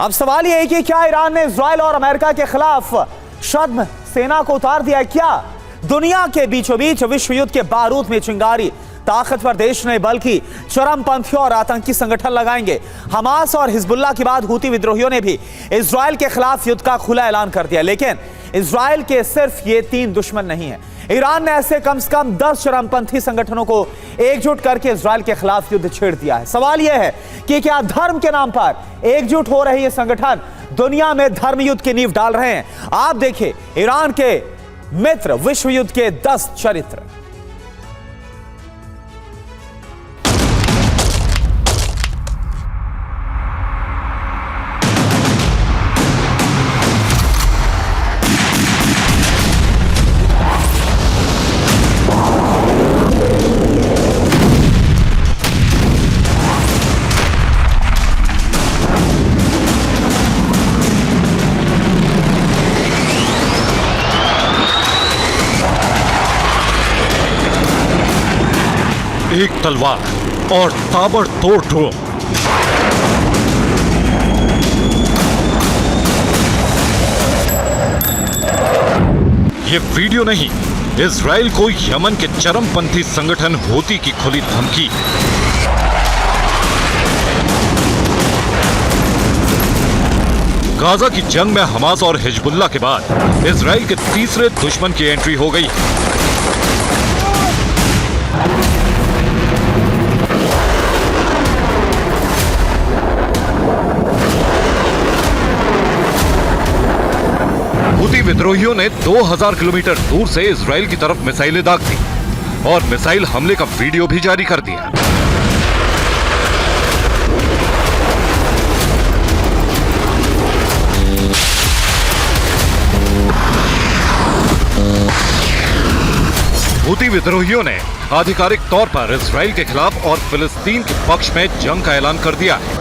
अब सवाल यह है कि क्या ईरान ने इजराइल और अमेरिका के खिलाफ शद्म सेना को उतार दिया है? क्या दुनिया के बीचों बीच विश्व युद्ध के बारूद में चिंगारी ताकतवर देश नहीं बल्कि चरमपंथी और आतंकी संगठन लगाएंगे? हमास और हिजबुल्लाह के बाद हूती विद्रोहियों ने भी इजराइल के खिलाफ युद्ध का खुला ऐलान कर दिया। लेकिन इजराइल के सिर्फ ये 3 दुश्मन नहीं है। ईरान ने ऐसे कम से कम 10 चरमपंथी संगठनों को एकजुट करके इजराइल के खिलाफ युद्ध छेड़ दिया है। सवाल यह है कि क्या धर्म के नाम पर एकजुट हो रहे ये संगठन दुनिया में धर्म युद्ध की नींव डाल रहे हैं? आप देखिए ईरान के मित्र विश्व युद्ध के 10 चरित्र। एक तलवार और ताबड़तोड़ ड्रोन। ये वीडियो नहीं, इजराइल को यमन के चरमपंथी संगठन हूती की खुली धमकी। गाजा की जंग में हमास और हिजबुल्लाह के बाद इजराइल के तीसरे दुश्मन की एंट्री हो गई। हूती विद्रोहियों ने 2000 किलोमीटर दूर से इजराइल की तरफ मिसाइलें दाग दी और मिसाइल हमले का वीडियो भी जारी कर दिया। हूती विद्रोहियों ने आधिकारिक तौर पर इजराइल के खिलाफ और फिलिस्तीन के पक्ष में जंग का ऐलान कर दिया है।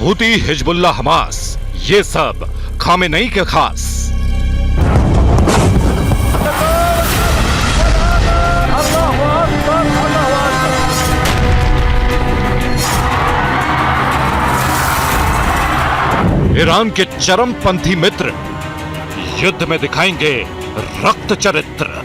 हूती, हिजबुल्लाह, हमास, ये सब खामेनेई के खास। ईरान के चरमपंथी मित्र युद्ध में दिखाएंगे रक्त चरित्र।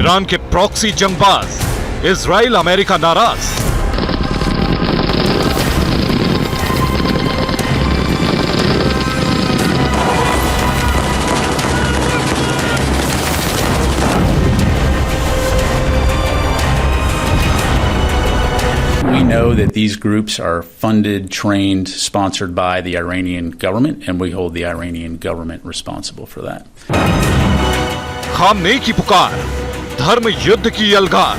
ईरान के प्रॉक्सी जंगबाज, इजराइल अमेरिका नाराज। We know that these groups are funded, trained, sponsored by the Iranian government, and we hold the Iranian government responsible for that. Khamenei की पुकार, धर्म युद्ध की यलगार।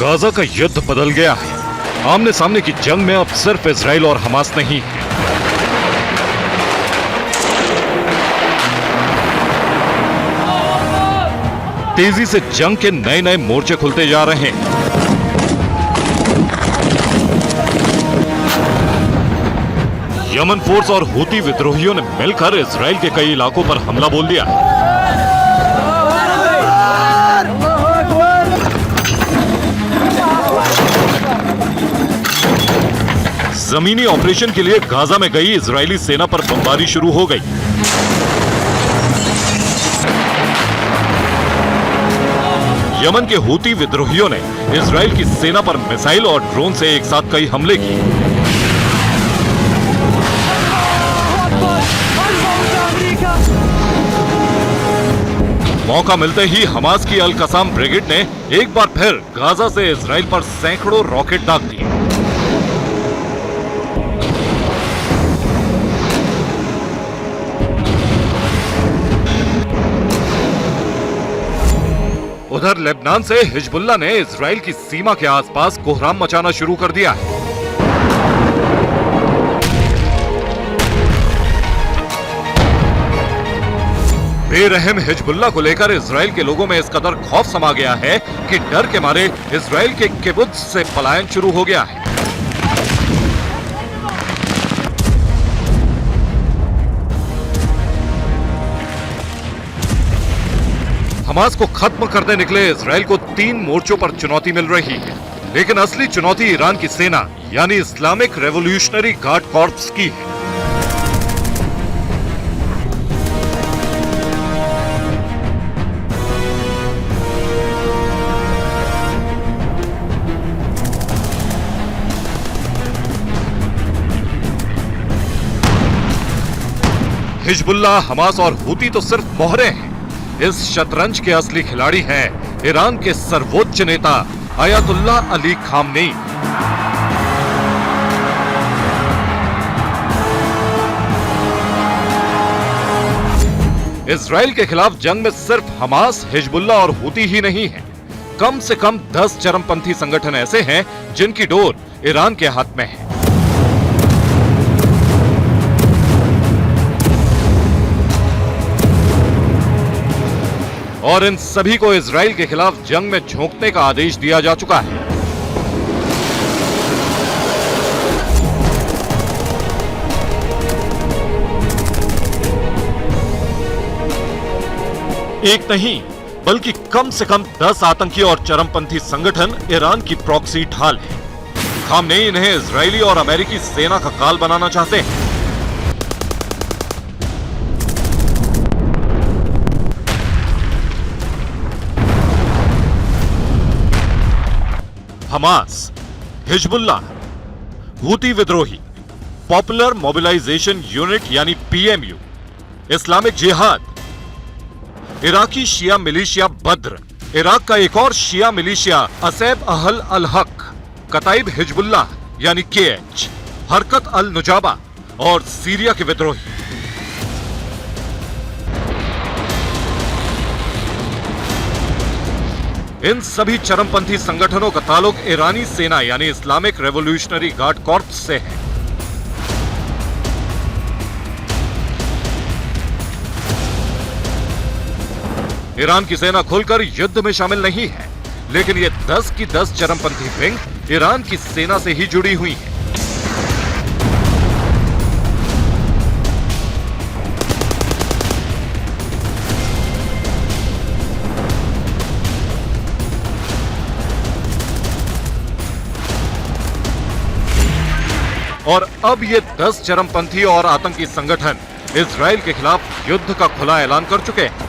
गाजा का युद्ध बदल गया है। आमने सामने की जंग में अब सिर्फ इजराइल और हमास नहीं है, तेजी से जंग के नए नए मोर्चे खुलते जा रहे हैं। यमन फोर्स और हूती विद्रोहियों ने मिलकर इजराइल के कई इलाकों पर हमला बोल दिया। जमीनी ऑपरेशन के लिए गाजा में गई इजरायली सेना पर बमबारी शुरू हो गई। यमन के हूती विद्रोहियों ने इजराइल की सेना पर मिसाइल और ड्रोन से एक साथ कई हमले किए। मौका मिलते ही हमास की अल कसाम ब्रिगेड ने एक बार फिर गाजा से इजराइल पर सैकड़ों रॉकेट दाग दिए। उधर लेबनान से हिजबुल्लाह ने इजराइल की सीमा के आसपास कोहराम मचाना शुरू कर दिया है। बेरहम हिजबुल्लाह को लेकर इजराइल के लोगों में इस कदर खौफ समा गया है कि डर के मारे इजराइल के किबुत्ज से पलायन शुरू हो गया है। हमास को खत्म करने निकले इजराइल को 3 मोर्चों पर चुनौती मिल रही है, लेकिन असली चुनौती ईरान की सेना यानी इस्लामिक रेवोल्यूशनरी गार्ड कॉर्प्स की है। हिजबुल्लाह, हमास और हूती तो सिर्फ मोहरे हैं। इस शतरंज के असली खिलाड़ी हैं ईरान के सर्वोच्च नेता अयतुल्लाह अली खामनेई। इजराइल के खिलाफ जंग में सिर्फ हमास, हिजबुल्लाह और हूती ही नहीं है। कम से कम 10 चरमपंथी संगठन ऐसे हैं जिनकी डोर ईरान के हाथ में है। और इन सभी को इजराइल के खिलाफ जंग में झोंकने का आदेश दिया जा चुका है। एक नहीं बल्कि कम से कम 10 आतंकी और चरमपंथी संगठन ईरान की प्रॉक्सी ढाल है। खामनेई इन्हें इजरायली और अमेरिकी सेना का काल बनाना चाहते हैं। हमास, हिजबुल्लाह, हूती विद्रोही, पॉपुलर मोबिलाइजेशन यूनिट यानी पीएमयू, इस्लामिक जिहाद, इराकी शिया मिलिशिया बद्र, इराक का एक और शिया मिलिशिया असैब अहल अल हक, कताइब हिजबुल्लाह यानी केएच, हरकत अल नुजाबा और सीरिया के विद्रोही। इन सभी चरमपंथी संगठनों का ताल्लुक ईरानी सेना यानी इस्लामिक रेवोल्यूशनरी गार्ड कॉर्प्स से है। ईरान की सेना खुलकर युद्ध में शामिल नहीं है, लेकिन ये 10 की 10 चरमपंथी विंग ईरान की सेना से ही जुड़ी हुई है। और अब ये 10 चरमपंथी और आतंकी संगठन इजराइल के खिलाफ युद्ध का खुला ऐलान कर चुके हैं।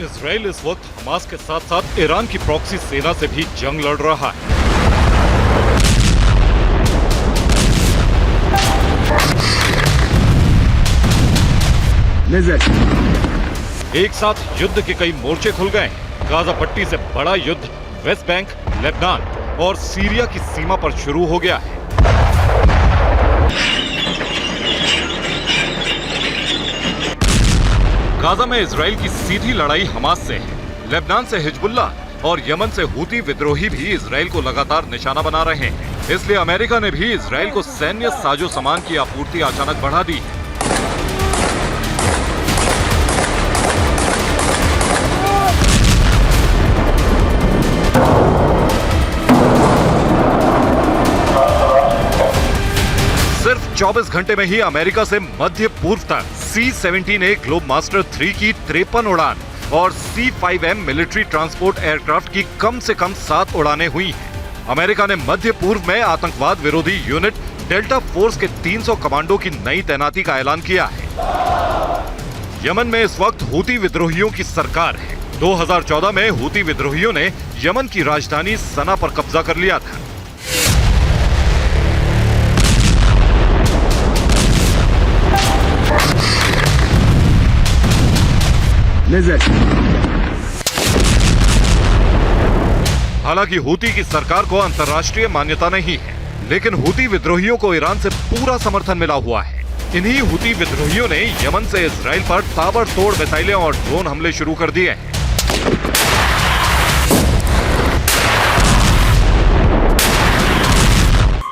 इजराइल इस वक्त हमास के साथ साथ ईरान की प्रॉक्सी सेना से भी जंग लड़ रहा है। एक साथ युद्ध के कई मोर्चे खुल गए। गाजा पट्टी से बड़ा युद्ध वेस्ट बैंक, लेबनान और सीरिया की सीमा पर शुरू हो गया है। गाजा में इजराइल की सीधी लड़ाई हमास से है। लेबनान से हिजबुल्ला और यमन से हूती विद्रोही भी इजराइल को लगातार निशाना बना रहे हैं। इसलिए अमेरिका ने भी इजराइल को सैन्य साजो सामान की आपूर्ति अचानक बढ़ा दी है। सिर्फ 24 घंटे में ही अमेरिका से मध्य पूर्व तक C-17A ग्लोबमास्टर 3 की 53 उड़ान और C-5M मिलिट्री ट्रांसपोर्ट एयरक्राफ्ट की कम से कम 7 उड़ानें हुई हैं। अमेरिका ने मध्य पूर्व में आतंकवाद विरोधी यूनिट डेल्टा फोर्स के 300 कमांडो की नई तैनाती का ऐलान किया है। यमन में इस वक्त हूती विद्रोहियों की सरकार है। 2014 में हूती विद्रोहियों ने यमन की राजधानी सना पर कब्जा कर लिया था। हालांकि हूती की सरकार को अंतर्राष्ट्रीय मान्यता नहीं है, लेकिन हूती विद्रोहियों को ईरान से पूरा समर्थन मिला हुआ है। इन्हीं हूती विद्रोहियों ने यमन से इजराइल पर ताबड़तोड़ मिसाइलें और ड्रोन हमले शुरू कर दिए हैं।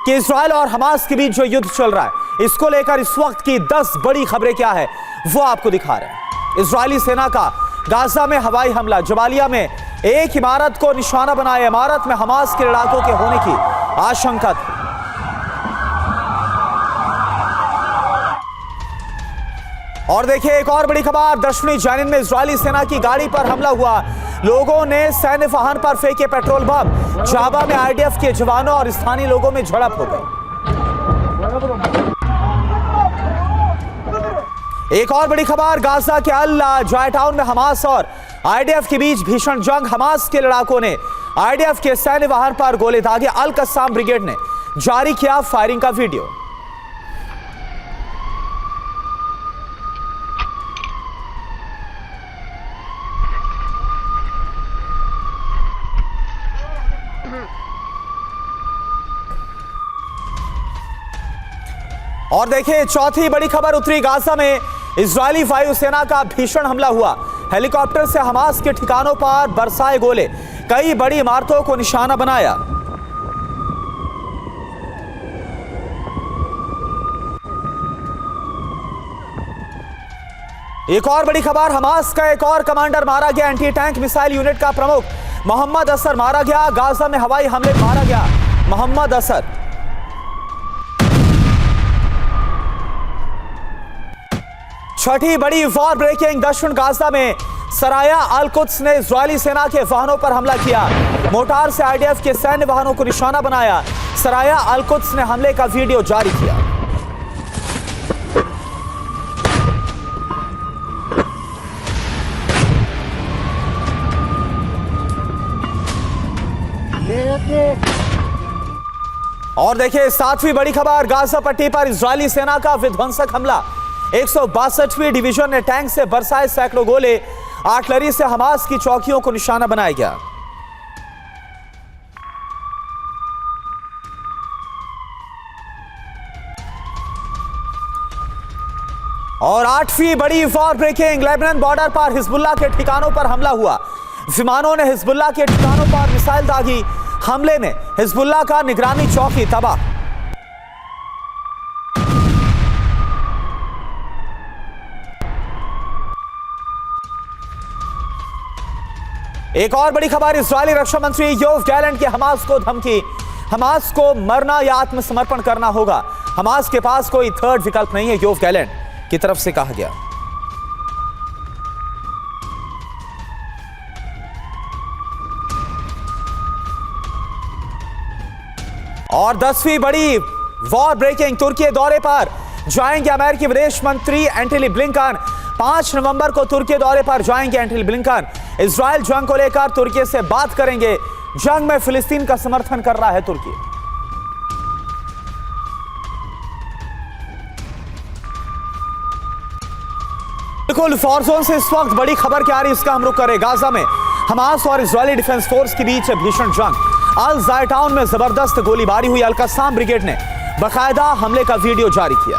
कि इजराइल और हमास के बीच जो युद्ध चल रहा है, इसको लेकर इस वक्त की 10 बड़ी खबरें क्या है वो आपको दिखा रहे हैं। इजरायली सेना का गाजा में हवाई हमला, जबालिया में एक इमारत को निशाना बनाया। इमारत में हमास के लड़ाकों के होने की आशंका थी। और देखिए एक और बड़ी खबर, दक्षिणी जेनिन में इजरायली सेना की गाड़ी पर हमला हुआ। लोगों ने सैन्य वाहन पर फेंके पेट्रोल बम। जाबा में आईडीएफ के जवानों और स्थानीय लोगों में झड़प हो गई। एक और बड़ी खबर, गाजा के अल जॉय टाउन में हमास और आईडीएफ के बीच भीषण जंग। हमास के लड़ाकों ने आईडीएफ के सैन्य वाहन पर गोले दागे। अल कस्साम ब्रिगेड ने जारी किया फायरिंग का वीडियो। और देखिए चौथी बड़ी खबर, उत्तरी गाजा में इजरायली वायुसेना का भीषण हमला हुआ। हेलीकॉप्टर से हमास के ठिकानों पर बरसाए गोले, कई बड़ी इमारतों को निशाना बनाया। एक और बड़ी खबर, हमास का एक और कमांडर मारा गया। एंटी टैंक मिसाइल यूनिट का प्रमुख मोहम्मद असर मारा गया। गाजा में हवाई हमले मारा गया मोहम्मद असर। छठी बड़ी वॉर ब्रेकिंग, दक्षिण गाजा में सराया अल कुद्स ने इजरायली सेना के वाहनों पर हमला किया। मोटार से आईडीएफ के सैन्य वाहनों को निशाना बनाया। सराया अल कुद्स ने हमले का वीडियो जारी किया। और देखिए सातवीं बड़ी खबर, गाजा पट्टी पर इजरायली सेना का विध्वंसक हमला। 162वीं डिवीजन ने टैंक से बरसाए सैकड़ों गोले। आर्टिलरी से हमास की चौकियों को निशाना बनाया गया। और आठवीं बड़ी वॉर ब्रेकिंग, लेबनान बॉर्डर पर हिजबुल्लाह के ठिकानों पर हमला हुआ। विमानों ने हिजबुल्लाह के ठिकानों पर मिसाइल दागी। हमले में हिजबुल्लाह का निगरानी चौकी तबाह। एक और बड़ी खबर, इजरायली रक्षा मंत्री योव गैलेंट की हमास को धमकी। हमास को मरना या आत्मसमर्पण करना होगा। हमास के पास कोई थर्ड विकल्प नहीं है, योव गैलेंट की तरफ से कहा गया। और 10वीं बड़ी वॉर ब्रेकिंग, तुर्की दौरे पर जाएंगे अमेरिकी विदेश मंत्री एंटनी ब्लिंकन। 5 नवंबर को तुर्की दौरे पर जाएंगे एंटनी ब्लिंकन। इजराइल जंग को लेकर तुर्की से बात करेंगे। जंग में फिलिस्तीन का समर्थन कर रहा है तुर्की। बिल्कुल फॉर जोन से इस वक्त बड़ी खबर क्या आ रही है, इसका हम रुख करें। गाजा में हमास और इजरायली डिफेंस फोर्स के बीच भीषण जंग। अल ज़ाय टाउन में जबरदस्त गोलीबारी हुई। अल-कस्साम ब्रिगेड ने बाकायदा हमले का वीडियो जारी किया।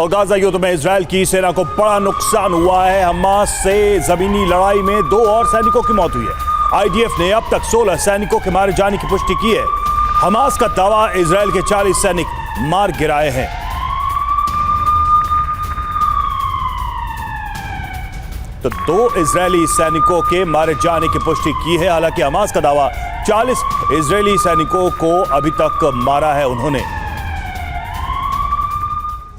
और गाजा युद्ध में इजराइल की सेना को बड़ा नुकसान हुआ है। हमास से जमीनी लड़ाई में 2 और सैनिकों की मौत हुई है। आईडीएफ ने अब तक 16 सैनिकों के मारे जाने की पुष्टि की है। हमास का दावा इजराइल के 40 सैनिक मार गिराए हैं। तो 2 इजरायली सैनिकों के मारे जाने की पुष्टि की है। हालांकि हमास का दावा 40 इजरायली सैनिकों को अभी तक मारा है उन्होंने।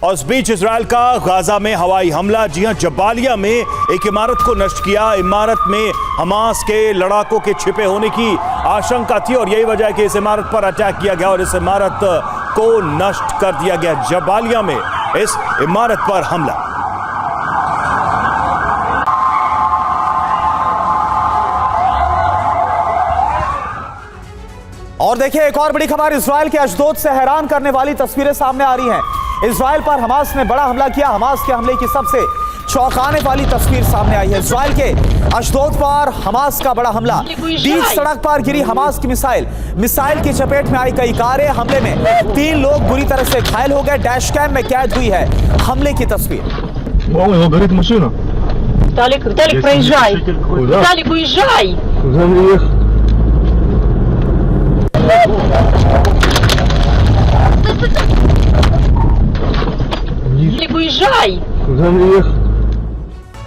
और इस बीच इजराइल का गाजा में हवाई हमला, जी हां, जबालिया में एक इमारत को नष्ट किया। इमारत में हमास के लड़ाकों के छिपे होने की आशंका थी और यही वजह है कि इस इमारत पर अटैक किया गया और इस इमारत को नष्ट कर दिया गया। जबालिया में इस इमारत पर हमला। और देखिए एक और बड़ी खबर, इजराइल के अशदोद से हैरान करने वाली तस्वीरें सामने आ रही हैं। इजराइल पर हमास ने बड़ा हमला किया। हमास के हमले की सबसे चौंकाने वाली तस्वीर सामने आई है। इजराइल के अशदोद पर हमास का बड़ा हमला। बीच सड़क पर गिरी हमास की मिसाइल की चपेट में आई कई कारें। हमले में 3 लोग बुरी तरह से घायल हो गए। डैश कैम में कैद हुई है हमले की तस्वीर। Виталик, проезжай. Виталик, уезжай. Виталик, уезжай.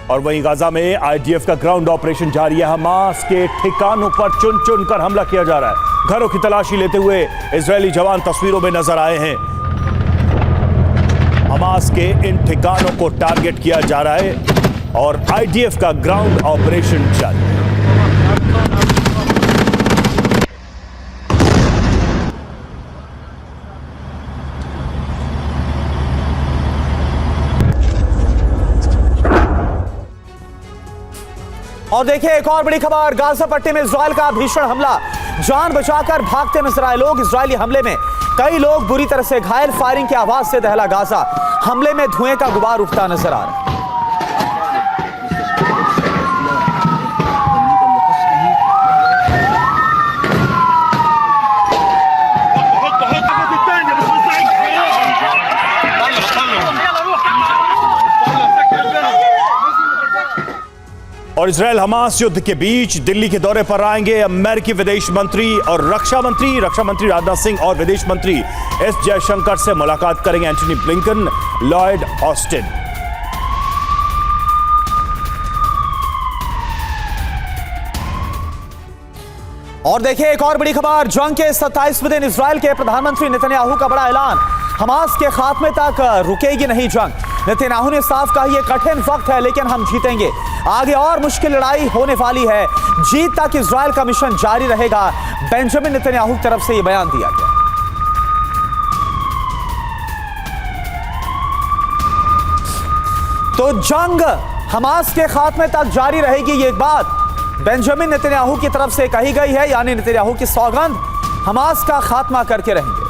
और वहीं गाजा में आईडीएफ का ग्राउंड ऑपरेशन जारी है। हमास के ठिकानों पर चुन चुन कर हमला किया जा रहा है। घरों की तलाशी लेते हुए इजरायली जवान तस्वीरों में नजर आए हैं। हमास के इन ठिकानों को टारगेट किया जा रहा है और आईडीएफ का ग्राउंड ऑपरेशन जारी है। और देखिए एक और बड़ी खबर, गाजा पट्टी में इजराइल का भीषण हमला। जान बचाकर भागते नजर आए लोग। इजरायली हमले में कई लोग बुरी तरह से घायल। फायरिंग की आवाज से दहला गाजा। हमले में धुएं का गुबार उठता नजर आ रहा है। और इजराइल हमास युद्ध के बीच दिल्ली के दौरे पर आएंगे अमेरिकी विदेश मंत्री और रक्षा मंत्री राजनाथ सिंह और विदेश मंत्री एस जयशंकर से मुलाकात करेंगे एंटनी ब्लिंकन, लॉयड ऑस्टिन। और देखिए एक और बड़ी खबर, जंग के 27वें दिन इजराइल के प्रधानमंत्री नेतन्याहू का बड़ा ऐलान। हमास के खात्मे तक रुकेगी नहीं जंग। नेतन्याहू ने साफ कहा यह कठिन वक्त है लेकिन हम जीतेंगे। आगे और मुश्किल लड़ाई होने वाली है। जीत तक इजराइल का मिशन जारी रहेगा। बेंजामिन नेतन्याहू की तरफ से यह बयान दिया गया। तो जंग हमास के खात्मे तक जारी रहेगी, ये बात बेंजामिन नेतन्याहू की तरफ से कही गई है। यानी नेतन्याहू की सौगंध, हमास का खात्मा करके रहेंगे।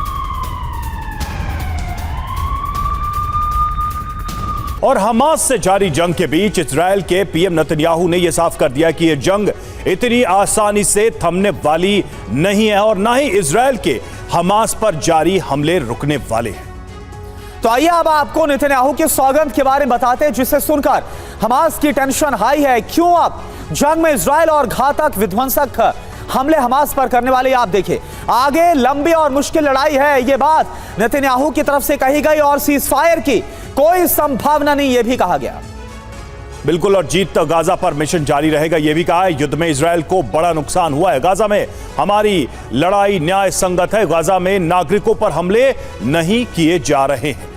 और हमास से जारी जंग के बीच इजराइल के पीएम नेतन्याहू ने यह साफ कर दिया कि यह जंग इतनी आसानी से थमने वाली नहीं है और ना ही इजराइल के हमास पर जारी हमले रुकने वाले हैं। तो आइए अब आपको नेतन्याहू के सौगंध के बारे में बताते हैं, जिसे सुनकर हमास की टेंशन हाई है। क्यों अब जंग में इजराइल और घातक विध्वंसक हमले हमास पर करने वाले, आप देखिए। आगे लंबी और मुश्किल लड़ाई है, यह बात नेतन्याहू की तरफ से कही गई और सीजफायर की कोई संभावना नहीं, यह भी कहा गया। बिल्कुल, और जीत तक गाजा पर मिशन जारी रहेगा, यह भी कहा है। युद्ध में इजराइल को बड़ा नुकसान हुआ है। गाजा में हमारी लड़ाई न्याय संगत है। गाजा में नागरिकों पर हमले नहीं किए जा रहे हैं।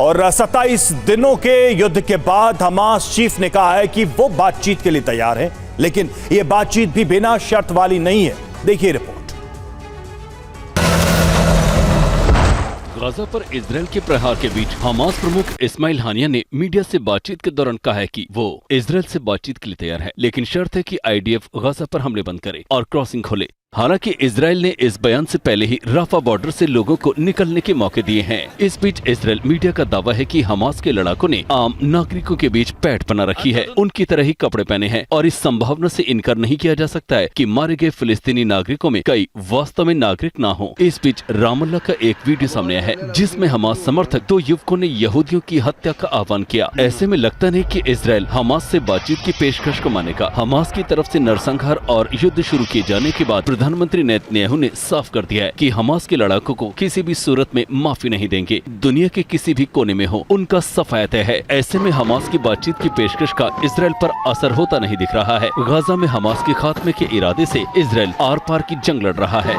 और 27 दिनों के युद्ध के बाद हमास चीफ ने कहा है कि वो बातचीत के लिए तैयार है, लेकिन ये बातचीत भी बिना शर्त वाली नहीं है। देखिए रिपोर्ट। गाजा पर इजरायल के प्रहार के बीच हमास प्रमुख इस्माइल हानिया ने मीडिया से बातचीत के दौरान कहा है कि वो इजरायल से बातचीत के लिए तैयार है, लेकिन शर्त है कि आईडीएफ गाजा पर हमले बंद करे और क्रॉसिंग खोले। हालांकि इजरायल ने इस बयान से पहले ही राफा बॉर्डर से लोगों को निकलने के मौके दिए हैं। इस बीच इजरायल मीडिया का दावा है कि हमास के लड़ाकों ने आम नागरिकों के बीच पैठ बना रखी है, उनकी तरह ही कपड़े पहने हैं और इस संभावना से इनकार नहीं किया जा सकता है कि मारे गए फिलिस्तीनी नागरिकों में कई वास्तव में नागरिक ना हो। इस बीच रामल्ला का एक वीडियो सामने आया है जिसमें हमास समर्थक 2 युवकों ने यहूदियों की हत्या का आह्वान किया। ऐसे में लगता नहीं कि इजरायल हमास से बातचीत की पेशकश को मानेगा। हमास की तरफ से नरसंहार और युद्ध शुरू किए जाने के बाद प्रधानमंत्री नेतन्याहू ने साफ कर दिया है कि हमास के लड़ाकों को किसी भी सूरत में माफी नहीं देंगे। दुनिया के किसी भी कोने में हो, उनका सफाया तय है। ऐसे में हमास की बातचीत की पेशकश का इजरायल पर असर होता नहीं दिख रहा है। गाजा में हमास के खात्मे के इरादे से इजरायल आर पार की जंग लड़ रहा है।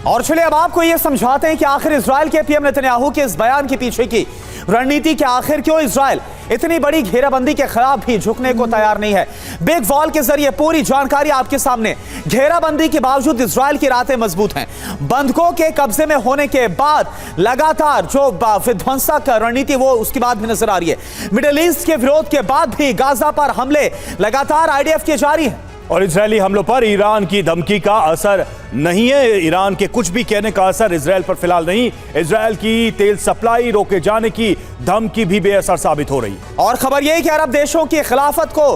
और चलिए अब आपको यह समझाते हैं कि आखिर इजरायल के पीएम नेतन्याहू के इस बयान के पीछे की रणनीति के आखिर क्यों इजरायल इतनी बड़ी घेराबंदी के खिलाफ भी झुकने को तैयार नहीं है। बिग वॉल के जरिए पूरी जानकारी आपके सामने। घेराबंदी के बावजूद इजरायल की रातें मजबूत हैं। बंधकों के कब्जे में होने के बाद लगातार जो विध्वंसक रणनीति वो उसके बाद भी नजर आ रही है। मिडिल ईस्ट के विरोध के बाद भी गाजा पर हमले लगातार आईडीएफ के जारी हैं और इजरायली हमलों पर ईरान की धमकी का असर नहीं है। ईरान के कुछ भी कहने का असर इजरायल पर फिलहाल नहीं। इजरायल की तेल सप्लाई रोके जाने की धमकी भी बेअसर साबित हो रही है। और खबर यह कि अरब देशों की खिलाफत को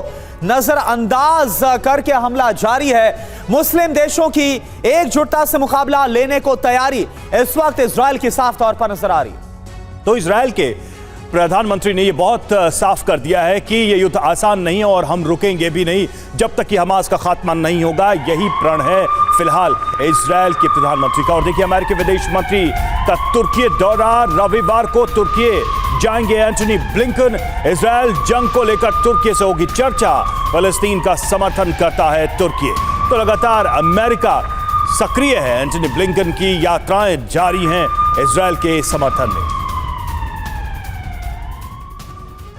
नजरअंदाज करके हमला जारी है। मुस्लिम देशों की एकजुटता से मुकाबला लेने को तैयारी इस वक्त इजरायल की साफ तौर पर नजर आ रही है। तो इजरायल के प्रधानमंत्री ने यह बहुत साफ कर दिया है कि यह युद्ध आसान नहीं है और हम रुकेंगे भी नहीं जब तक कि हमास का खात्मा नहीं होगा। यही प्रण है फिलहाल इजरायल के प्रधानमंत्री का। और देखिए अमेरिकी विदेश मंत्री का तुर्की दौरा। रविवार को तुर्की जाएंगे एंटनी ब्लिंकन। इजरायल जंग को लेकर तुर्की से होगी चर्चा। फलस्तीन का समर्थन करता है तुर्की। तो लगातार अमेरिका सक्रिय है। एंटनी ब्लिंकन की यात्राएं जारी हैं इजरायल के समर्थन में।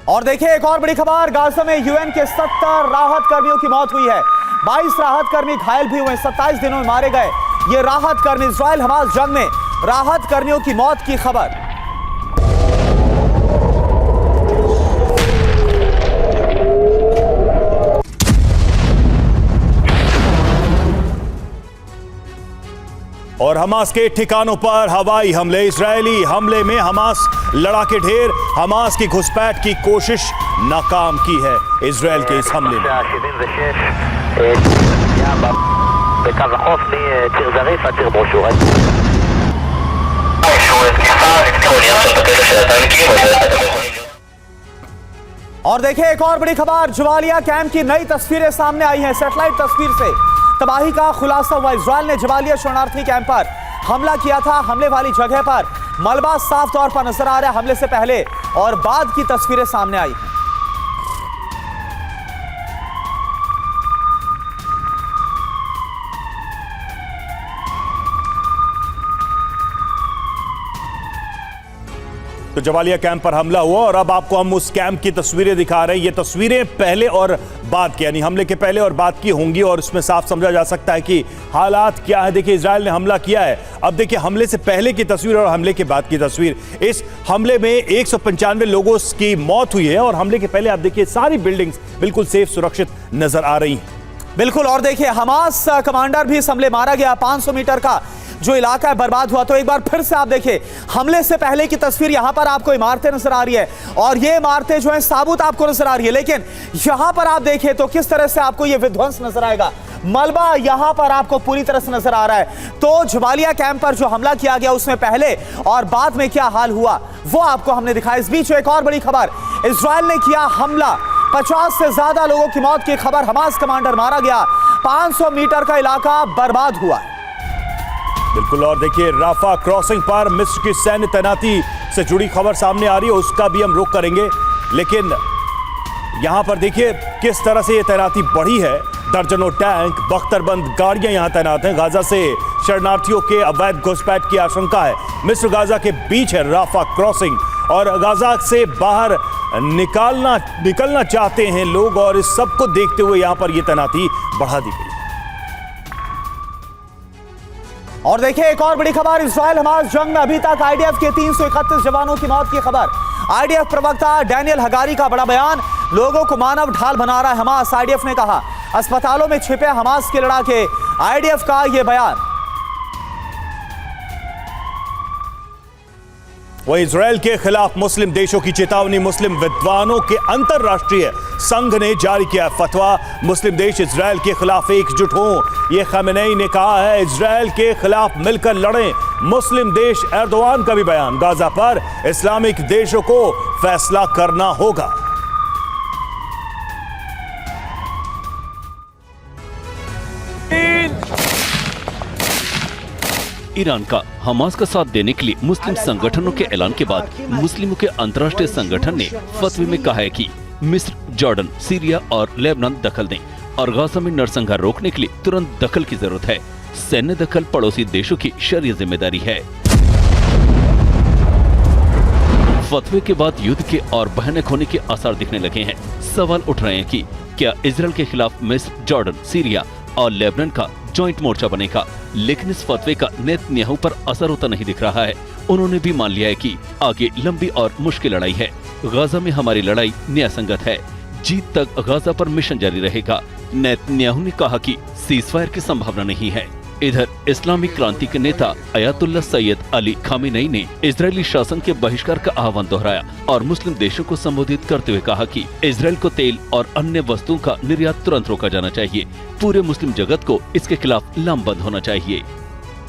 और देखिए एक और बड़ी खबर। गाजा में यूएन के 70 राहत कर्मियों की मौत हुई है। 22 राहत कर्मी घायल भी हुए। 27 दिनों में मारे गए ये राहत कर्मी। इजरायल हमास जंग में राहत कर्मियों की मौत की खबर। और हमास के ठिकानों पर हवाई हमले। इजरायली हमले में हमास लड़ाके ढेर। हमास की घुसपैठ की कोशिश नाकाम की है इजरायल के इस हमले में। और देखिए एक और बड़ी खबर। जबालिया कैंप की नई तस्वीरें सामने आई हैं। सैटेलाइट तस्वीर से तबाही का खुलासा हुआ। इजरायल ने जबालिया शरणार्थी कैंप पर हमला किया था। हमले वाली जगह पर मलबा साफ तौर पर नजर आ रहा है। हमले से पहले और बाद की तस्वीरें सामने आई हैं। तो जबालिया कैंप पर हमला हुआ और अब आपको हम उस कैंप की तस्वीरें दिखा रहे हैं। ये तस्वीरें पहले और बाद की, यानी हमले के पहले और बाद की होंगी और इसमें साफ समझा जा सकता है कि हालात क्या है। देखिए इजरायल ने हमला किया है। अब देखिए हमले से पहले की तस्वीर और हमले के बाद की तस्वीर। इस हमले में 195 लोगों की मौत हुई है और हमले के पहले आप देखिए सारी बिल्डिंग्स बिल्कुल सेफ सुरक्षित नजर आ रही हैं। बिल्कुल। और देखिए हमास कमांडर भी इस हमले मारा गया। 500 मीटर का जो इलाका है बर्बाद हुआ। तो एक बार फिर से आप देखिए हमले से पहले की तस्वीर। यहां पर आपको इमारतें नजर आ रही है और ये इमारतें जो हैं साबुत आपको नजर आ रही है, लेकिन यहां पर आप देखिए तो किस तरह से आपको ये विध्वंस नजर आएगा। मलबा यहां पर आपको पूरी तरह से नजर आ रहा है। तो जबालिया कैंप पर जो हमला किया गया उसमें पहले और बाद में क्या हाल हुआ वो आपको हमने दिखाया। इस बीच एक और बड़ी खबर। इजरायल ने किया हमला। 50 से ज्यादा लोगों की मौत की खबर। हमास कमांडर मारा गया। 500 मीटर का इलाका बर्बाद हुआ। बिल्कुल। और देखिए राफा क्रॉसिंग पर मिस्र की सैन्य तैनाती से जुड़ी खबर सामने आ रही है, उसका भी हम रुख करेंगे। लेकिन यहां पर देखिए किस तरह से ये तैनाती बढ़ी है। दर्जनों टैंक, बख्तरबंद गाड़ियां यहां तैनात हैं। गाजा से शरणार्थियों के अवैध घुसपैठ की आशंका है। मिस्र गाजा के बीच है राफा क्रॉसिंग और गाजा से बाहर निकलना चाहते हैं लोग और इस सब को देखते हुए यहां पर यह तैनाती बढ़ा दी गई। और देखिए एक और बड़ी खबर, इजराइल हमास जंग में अभी तक आईडीएफ के 331 जवानों की मौत की खबर। आईडीएफ प्रवक्ता डैनियल हगारी का बड़ा बयान, लोगों को मानव ढाल बना रहा है हमास। आईडीएफ ने कहा अस्पतालों में छिपे हमास के लड़ाके। आईडीएफ का यह बयान। वह इजराइल के खिलाफ मुस्लिम देशों की चेतावनी। मुस्लिम विद्वानों के अंतरराष्ट्रीय संघ ने जारी किया फतवा, मुस्लिम देश इजराइल के खिलाफ एकजुट हों। यह खमेनेई ने कहा है इजराइल के खिलाफ मिलकर लड़ें। मुस्लिम देश एर्दोआन का भी बयान, गाजा पर इस्लामिक देशों को फैसला करना होगा। ईरान का हमास का साथ देने के लिए मुस्लिम संगठनों के ऐलान के बाद मुस्लिमों के अंतर्राष्ट्रीय संगठन ने फतवे में कहा है कि मिस्र, जॉर्डन, सीरिया और लेबनान दखल दें और गाजा में नरसंहार रोकने के लिए तुरंत दखल की जरूरत है। सैन्य दखल पड़ोसी देशों की शरई जिम्मेदारी है। फतवे के बाद युद्ध के और भयानक होने के आसार दिखने लगे हैं। सवाल उठ रहे हैं कि क्या इजराइल के खिलाफ मिस्र, जॉर्डन, सीरिया और लेबनान का जॉइंट मोर्चा बनेगा। लेकिन इस फतवे का नेतन्याहू पर असर होता नहीं दिख रहा है। उन्होंने भी मान लिया है कि आगे लंबी और मुश्किल लड़ाई है। गाजा में हमारी लड़ाई न्यायसंगत है। जीत तक गाजा पर मिशन जारी रहेगा। नेतन्याहू ने कहा कि सीजफायर की संभावना नहीं है। इधर इस्लामिक क्रांति के नेता अयातुल्ला सैयद अली खामेनेई ने इजरायली शासन के बहिष्कार का आह्वान दोहराया और मुस्लिम देशों को संबोधित करते हुए कहा कि इजरायल को तेल और अन्य वस्तुओं का निर्यात तुरंत रोका जाना चाहिए। पूरे मुस्लिम जगत को इसके खिलाफ लामबंद होना चाहिए।